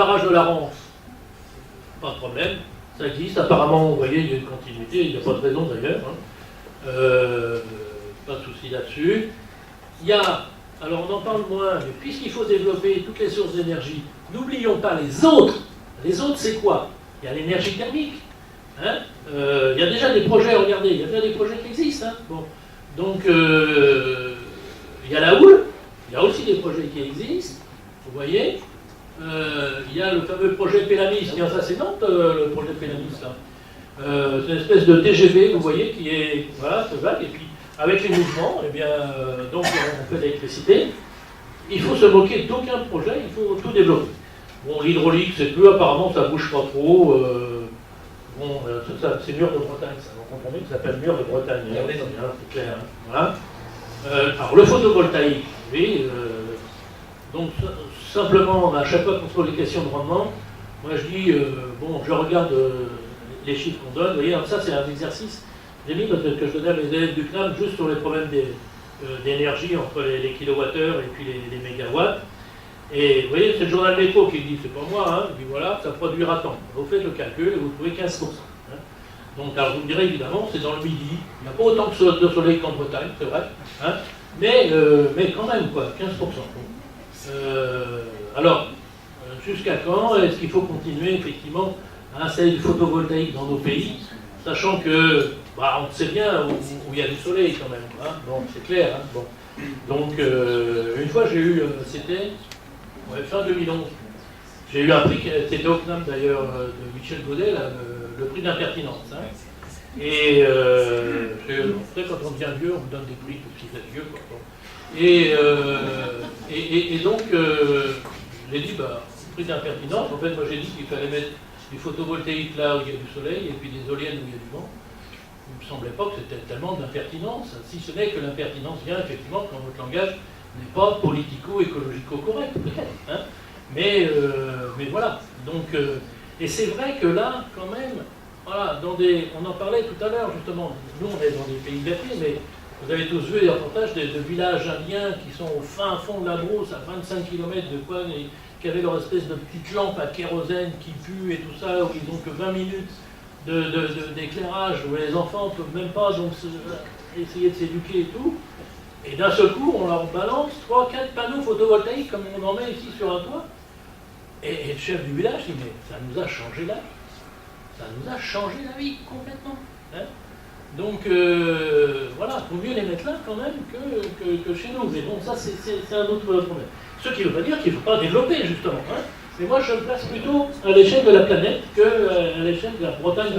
Barrage de la Rance, pas de problème, ça existe. Apparemment, vous voyez, il y a une continuité, il n'y a pas de raison d'ailleurs. Pas de souci là-dessus. Il y a, alors on en parle moins, mais puisqu'il faut développer toutes les sources d'énergie, n'oublions pas les autres. Les autres, c'est quoi? Il y a l'énergie thermique. Il y a déjà des projets, regardez, il y a déjà des projets qui existent. Bon. Donc, il y a la houle, il y a aussi des projets qui existent, vous voyez. Il y a le fameux projet Pélamis, ça c'est Nantes, le projet Pélamis, là. C'est une espèce de TGV, vous voyez, qui est, voilà, ce vague, et puis avec les mouvements, eh bien, donc on fait de l'électricité. Il faut se moquer d'aucun projet, il faut tout développer. Bon, l'hydraulique, c'est peu, apparemment, ça bouge pas trop. Bon, c'est Mur de Bretagne, ça, vous comprenez, ça s'appelle Mur de Bretagne, c'est clair. Hein, voilà. Alors, le photovoltaïque, oui, donc simplement, à chaque fois qu'on se pose des questions de rendement, moi je dis, bon, je regarde les chiffres qu'on donne, vous voyez, ça c'est un exercice, j'ai mis que je donnais à mes élèves du CNAM juste sur les problèmes d'énergie entre les kilowattheures et puis les mégawatts. Et vous voyez, c'est le journal Métro qui dit, c'est pas moi, hein, il dit voilà, ça produira tant. Vous faites le calcul et vous trouvez 15%. Hein. Donc, alors vous me direz évidemment, c'est dans le midi, il n'y a pas autant de soleil qu'en Bretagne, c'est vrai, hein, mais quand même, quoi, 15%. Alors, jusqu'à quand est-ce qu'il faut continuer effectivement à installer du photovoltaïque dans nos pays, sachant que, bah, on sait bien où il y a du soleil quand même, hein, bon, c'est clair. Hein, bon. Donc, une fois j'ai eu, c'était fin 2011, j'ai eu un prix, c'était au CNAM d'ailleurs, de Michel Godet, là, le prix d'impertinence. Hein. Et quand on devient vieux, on vous donne des prix tout vous êtes vieux. Quoi. Et donc, j'ai dit, bah, prix d'impertinence, en fait, moi j'ai dit qu'il fallait mettre du photovoltaïque là où il y a du soleil, et puis des éoliennes où il y a du vent. Il ne me semblait pas que c'était tellement d'impertinence, si ce n'est que l'impertinence vient effectivement quand votre langage n'est pas politico-écologico-correct, peut-être. Hein. Mais voilà. Donc, et c'est vrai que là, quand même, voilà, on en parlait tout à l'heure, justement, nous on est dans des pays gâtés, mais vous avez tous vu les reportages de villages indiens qui sont au fin fond de la brousse, à 25 km de quoi, et qui avaient leur espèce de petite lampe à kérosène qui pue et tout ça, où ils n'ont que 20 minutes d'éclairage, où les enfants ne peuvent même pas donc, essayer de s'éduquer et tout. Et d'un seul coup, on leur balance 3-4 panneaux photovoltaïques comme on en met ici sur un toit. Et le chef du village dit, mais ça nous a changé la vie. Ça nous a changé la vie complètement. Hein. Donc voilà, il vaut mieux les mettre là quand même que chez nous. Mais bon, ça c'est un autre problème. Ce qui ne veut pas dire qu'il ne faut pas développer justement. Hein. Mais moi je me place plutôt à l'échelle de la planète qu'à l'échelle de la Bretagne.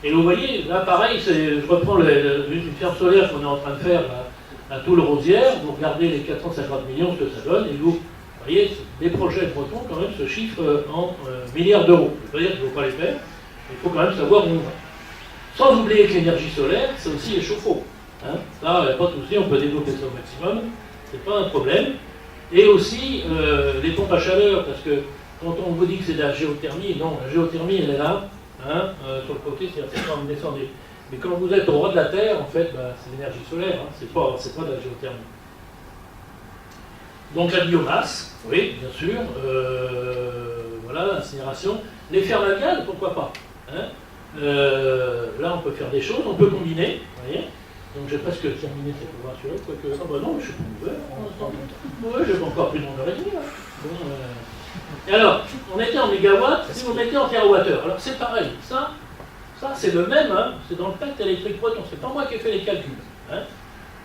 Et vous voyez, là pareil, je reprends une ferme solaire qu'on est en train de faire là, à Toul-Rosière, vous regardez les 450 millions, ce que ça donne, et vous voyez, des projets bretons quand même se chiffrent en milliards d'euros. Je ne veux pas dire qu'il ne faut pas les faire, mais il faut quand même savoir où on va. Sans oublier que l'énergie solaire, c'est aussi les chauffe-eau. Hein. Ça, il n'y a pas de souci, on peut développer ça au maximum, c'est pas un problème. Et aussi les pompes à chaleur, parce que quand on vous dit que c'est de la géothermie, non, la géothermie elle est là, hein, sur le côté, c'est-à-dire quand vous descendez. Mais quand vous êtes au roi de la Terre, en fait, bah, c'est l'énergie solaire, hein, c'est pas de la géothermie. Donc la biomasse, oui, bien sûr, voilà, l'incinération. Les fermes à gaz, pourquoi pas, hein. Là, on peut faire des choses, on peut combiner, vous voyez. Donc j'ai presque terminé cette convention, quoique... Ah bah non, je suis pas ouvert, oui, j'ai pas encore plus d'une heure et demie, là. Bon, Et alors, on était en mégawatts, si vous mettez en terawattheure, alors c'est pareil, ça c'est le même, hein, c'est dans le pacte électrique breton, c'est pas moi qui ai fait les calculs. Hein.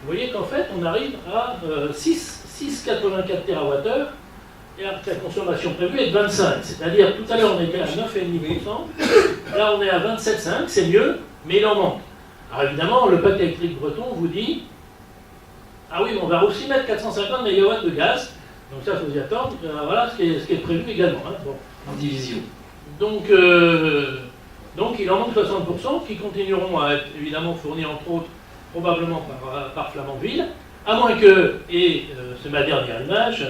Vous voyez qu'en fait, on arrive à 6,84 TWh, et la consommation prévue est de 25. C'est-à-dire, tout à l'heure, on était à 9,5%, là, on est à 27,5%, c'est mieux, mais il en manque. Alors évidemment, le pacte électrique breton vous dit, ah oui, mais on va aussi mettre 450 MW de gaz, donc ça, il faut y attendre, voilà ce qui est prévu également. Hein. Bon. En division. Donc il en manque 60% qui continueront à être évidemment fournis entre autres probablement par Flamanville, à moins que, et c'est ma dernière image,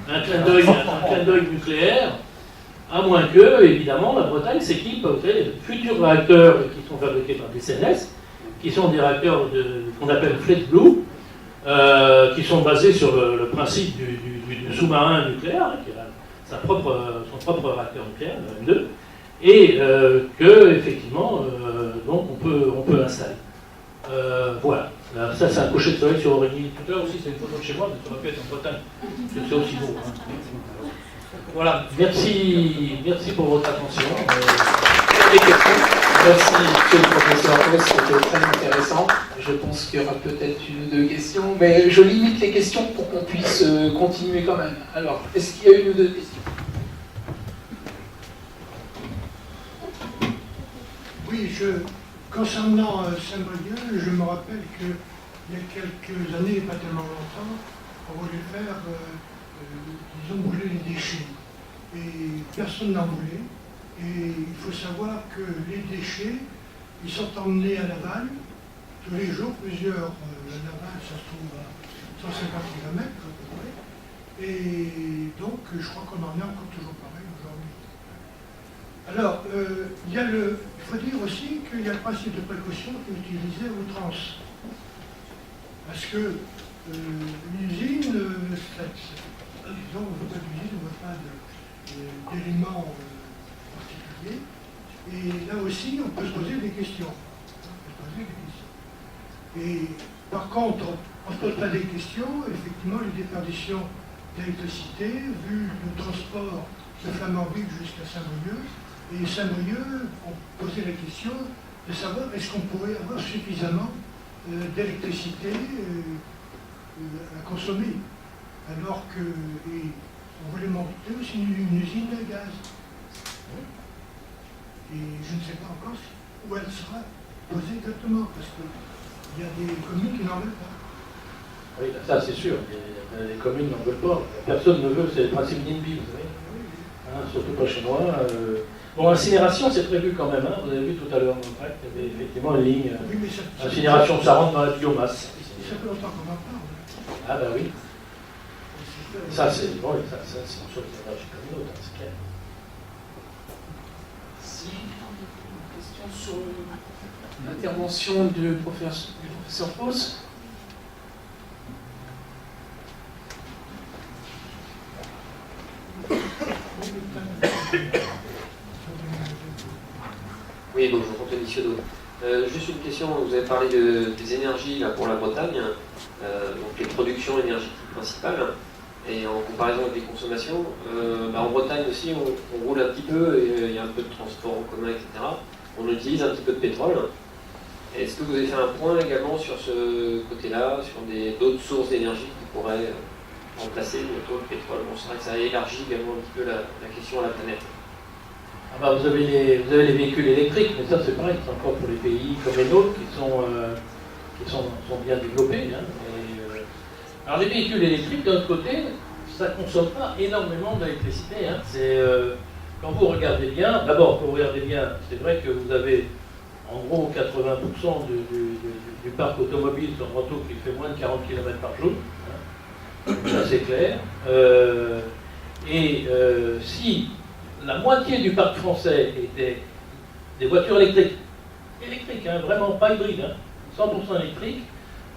un clin d'œil nucléaire, à moins que, évidemment, la Bretagne s'équipe, vous savez, les futurs réacteurs qui sont fabriqués par des CNS, qui sont des réacteurs qu'on appelle FlexBlue, qui sont basés sur le principe du sous-marin nucléaire, qui est son propre réacteur nucléaire, le M2, et que effectivement, donc on peut installer. Voilà. Alors, ça, c'est un coucher de soleil sur Aurigny. Tout à l'heure aussi, c'est une photo de chez moi, mais ça aurait pu être en Bretagne. C'est aussi beau. Hein. Voilà. Merci pour votre attention. Des questions. Merci, monsieur le professeur Hauss, c'était très intéressant. Je pense qu'il y aura peut-être une ou deux questions, mais je limite les questions pour qu'on puisse continuer quand même. Alors, est-ce qu'il y a une ou deux questions? Oui, concernant Saint-Brieuc, je me rappelle qu'il y a quelques années, pas tellement longtemps, on voulait faire, disons, brûler les déchets. Et personne n'en voulait. Et il faut savoir que les déchets, ils sont emmenés à Laval tous les jours, plusieurs. Laval, ça se trouve à 150 km à peu près. Et donc, je crois qu'on en est encore toujours pareil aujourd'hui. Alors, il faut dire aussi qu'il y a le principe de précaution qui est utilisé à outrance. Parce que l'usine, disons, on ne veut pas d'usine, on ne veut pas d'éléments particuliers. Et là aussi, on peut se poser des questions. Et par contre, on ne se pose pas des questions, effectivement, les déperditions d'électricité, vu le transport de Flamanville jusqu'à Saint-Brieuc. Et Saint-Brieuc, on posait la question de savoir est-ce qu'on pourrait avoir suffisamment d'électricité à consommer, alors que on voulait monter aussi une usine à gaz. Et je ne sais pas encore où elle sera posée exactement, parce qu'il y a des communes qui n'en veulent pas. Oui, ça c'est sûr, les communes n'en veulent pas. Personne ne veut, c'est le principe NIMBY, vous savez. Hein, surtout pas chez moi. Bon, incinération, c'est prévu quand même, hein. Vous avez vu tout à l'heure, il y avait effectivement une ligne. Oui, incinération, ça rentre dans la biomasse. Ça fait longtemps qu'on en parle. Ah ben oui. Ça, c'est bon, ça, c'est une chose d'énergie comme une autre, c'est clair. Si, une question sur l'intervention du professeur Hauss. Oui, bonjour, Anthony Ciodo. Juste une question, vous avez parlé des énergies là, pour la Bretagne, donc les productions énergétiques principales, et en comparaison avec les consommations, en Bretagne aussi on roule un petit peu, et il y a un peu de transport en commun, etc. On utilise un petit peu de pétrole. Est-ce que vous avez fait un point également sur ce côté-là, sur d'autres sources d'énergie qui pourraient remplacer le pétrole? Bon, c'est vrai que ça élargit également un petit peu la question à la planète. Ah bah vous avez les véhicules électriques, mais ça c'est pareil, c'est encore pour les pays comme les nôtres qui sont bien développés. Hein. Alors les véhicules électriques, d'un autre côté, ça ne consomme pas énormément d'électricité. Hein. Quand vous regardez bien, d'abord, quand vous regardez bien, c'est vrai que vous avez en gros 80% du parc automobile sur moto qui fait moins de 40 km par jour. Hein. Ça c'est clair. Si la moitié du parc français était des voitures électriques, hein, vraiment pas hybrides, hein, 100% électriques,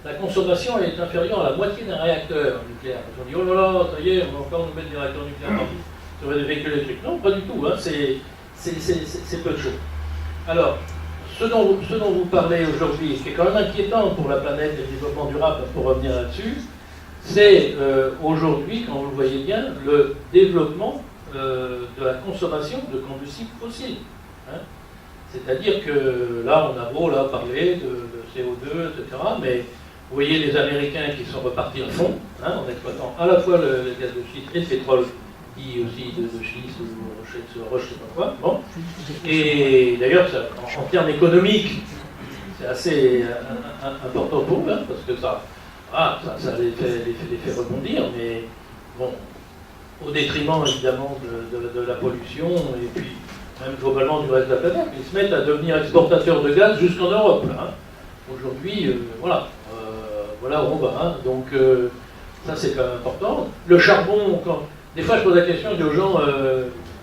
la consommation est inférieure à la moitié d'un réacteur nucléaire. On dit, oh là là, ça y est, on va encore nous mettre des réacteurs nucléaires partout sur des véhicules électriques. Non, pas du tout, hein, c'est peu de choses. Alors, ce dont vous parlez aujourd'hui, qui est quand même inquiétant pour la planète et le développement durable, pour revenir là-dessus, c'est aujourd'hui, quand vous le voyez bien, le développement de la consommation de combustibles fossiles. Hein. C'est-à-dire que là, on a beau parler de CO2, etc., mais vous voyez les Américains qui sont repartis à fond, hein, en exploitant à la fois le gaz de schiste et le pétrole, dit aussi de schiste ou roche, je ne sais pas quoi. Bon. Et d'ailleurs, en termes économiques, c'est assez important pour eux, hein, parce que ça les fait rebondir, mais bon, au détriment évidemment de la pollution et puis même globalement du reste de la planète. Ils se mettent à devenir exportateurs de gaz jusqu'en Europe. Hein. Aujourd'hui, voilà où on va. Hein. Donc ça c'est quand même important. Le charbon, des fois je pose la question, je dis aux gens,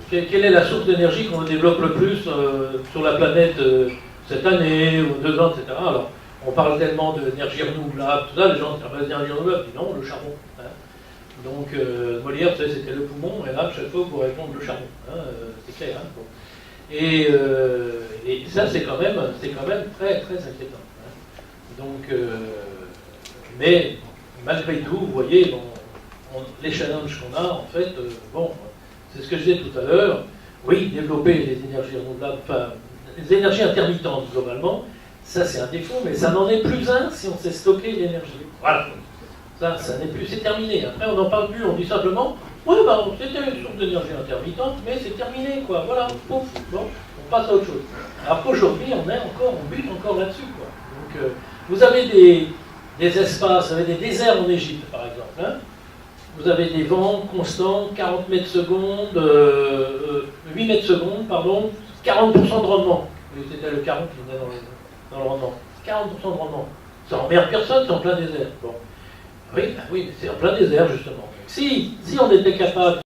quelle est la source d'énergie qu'on développe le plus sur la planète cette année ou 2 ans, etc. Alors, on parle tellement d'énergie renouvelable, tout ça, les gens disent, l'énergie renouvelable, je dis non, le charbon. Hein. Donc Molière, vous savez, c'était le poumon, et là, chaque fois, vous répondre le charbon. Hein, c'est clair. Hein, bon. Et ça, c'est quand même très, très inquiétant. Hein. Donc, mais malgré tout, vous voyez, bon, les challenges qu'on a, en fait, bon, c'est ce que je disais tout à l'heure. Oui, développer les énergies renouvelables, enfin, les énergies intermittentes, globalement, ça, c'est un défaut, mais ça n'en est plus un si on sait stocker l'énergie. Voilà. Ça n'est plus, c'est terminé. Après, on n'en parle plus, on dit simplement, ouais, bah, c'était une source d'énergie intermittente, mais c'est terminé, quoi. Voilà, pouf, bon, on passe à autre chose. Alors qu'aujourd'hui, on bute encore là-dessus, quoi. Donc, vous avez des espaces, vous avez des déserts en Égypte, par exemple. Hein. Vous avez des vents constants, 40 mètres secondes, 8 mètres secondes, pardon, 40% de rendement. C'était le 40 qui venait dans le rendement. 40% de rendement. Ça emmerde personne, c'est en plein désert. Bon. Oui, mais c'est en plein désert, justement. Si on était capable